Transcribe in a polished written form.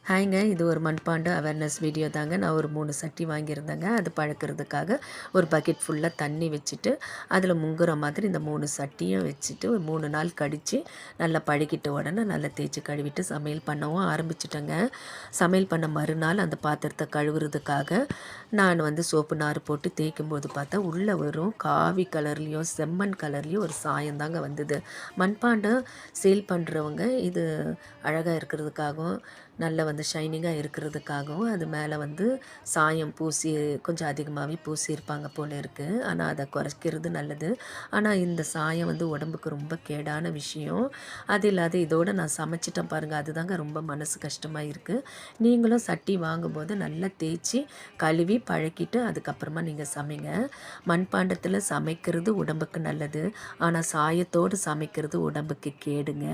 ஹாய்ங்க, இது ஒரு மண்பாண்ட awareness video தாங்க. நான் ஒரு 3 சட்டி வாங்கியிருந்தேங்க. அது பழக்கிறதுக்காக ஒரு பக்கெட் ஃபுல்லா தண்ணி வச்சுட்டு, அதில முங்குற மாதிரி இந்த 3 சட்டியும் வச்சுட்டு, ஒரு 3 நாள் கழிச்சு நல்லா பழகிட்ட உடனே நல்லா தேய்ச்சு கழுவிட்டு சமையல் பண்ணவும் ஆரம்பிச்சுட்டேங்க. சமையல் பண்ண மறுநாள் அந்த பாத்திரத்த கழுவுறதுக்காக நான் வந்து சோப்பு நார் போட்டு தேய்க்கும்போது பார்த்தா, உள்ள வெறும் காவி கலர்லேயும், செம்மண் கலர்லேயும் ஒரு சாயம் தாங்க வந்தது. மண்பாண்டம் சேல் பண்ணுறவங்க இது அழகா இருக்கிறதுக்காகவும், நல்ல வந்து ஷைனிங்கா இருக்கிறதுக்காகவும், அது மேலே வந்து சாயம் பூசி கொஞ்சம் அதிகமாகவே பூசியிருப்பாங்க போல இருக்குது. ஆனால் அதை குறைக்கிறது நல்லது. ஆனால் இந்த சாயம் வந்து உடம்புக்கு ரொம்ப கேடான விஷயம். அது இல்லாத இதோட நான் சமைச்சிட்டேன் பாருங்கள், அதுதாங்க ரொம்ப மனசு கஷ்டமாக இருக்குது. நீங்களும் சட்டி வாங்கும்போது நல்லா தேய்ச்சி கழுவி பழக்கிட்டு அதுக்கப்புறமா நீங்கள் சமைங்க. மண்பாண்டத்தில் சமைக்கிறது உடம்புக்கு நல்லது. ஆனால் சாயத்தோடு சமைக்கிறது உடம்புக்கு கேடுங்க.